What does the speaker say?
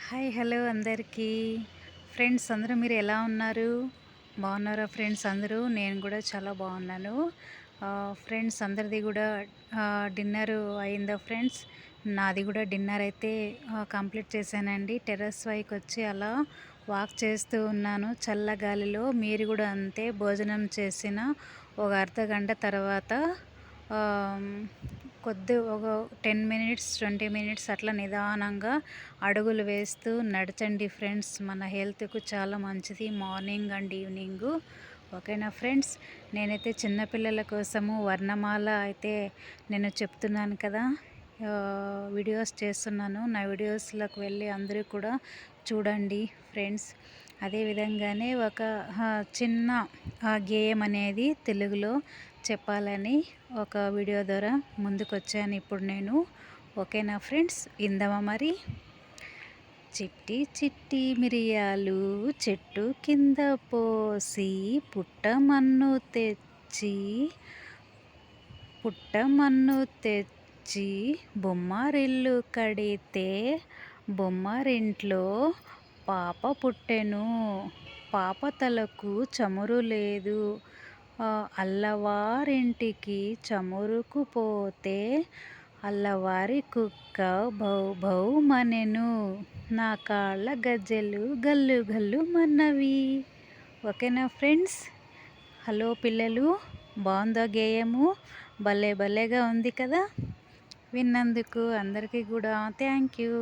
Hi hello అందరికీ friends అందరూ మీరు ఎలా ఉన్నారు? బాగున్నారా ఫ్రెండ్స్ అందరూ? నేను కూడా చాలా బాగున్నాను. ఫ్రెండ్స్ అందరిది కూడా డిన్నర్ అయిందా ఫ్రెండ్స్? నాది కూడా డిన్నర్ అయితే కంప్లీట్ చేశానండి. టెర్రస్ పైకి వచ్చి అలా వాక్ చేస్తూ ఉన్నాను చల్ల గాలిలో. మీరు కూడా అంతే భోజనం చేసిన ఒక అర్ధ గంట తర్వాత ఒక 10 మినిట్స్ 20 మినిట్స్ అట్లా నిదానంగా అడుగులు వేస్తూ నడచండి ఫ్రెండ్స్. మన హెల్త్కు చాలా మంచిది మార్నింగ్ అండ్ ఈవినింగు. ఓకేనా ఫ్రెండ్స్? నేనైతే చిన్నపిల్లల కోసము వర్ణమాల అయితే నేను చెప్తున్నాను కదా, వీడియోస్ చేస్తున్నాను. నా వీడియోస్లోకి వెళ్ళి అందరూ కూడా చూడండి ఫ్రెండ్స్. అదేవిధంగానే ఒక చిన్న గేయం అనేది తెలుగులో చెప్పాలని ఒక వీడియో ద్వారా ముందుకు వచ్చాను ఇప్పుడు నేను. ఓకేనా ఫ్రెండ్స్? ఇందమా మరి. చిట్టి చిట్టి మిరియాలు చెట్టు కింద పోసి పుట్టమన్ను తెచ్చి బొమ్మరిల్లు కడితే బొమ్మరింట్లో పాప పుట్టెను. పాప తలకు చమురు లేదు. అల్లవారింటికి చమురుకుపోతే అల్లవారి కుక్క భౌ భౌ మనెను. నా కాళ్ళ గజ్జెలు గల్లు గల్లు మన్నవి. ఓకేనా ఫ్రెండ్స్? హలో పిల్లలు, బాగుందా గేయము? భలేగా ఉంది కదా. విన్నందుకు అందరికీ కూడా థ్యాంక్ యూ.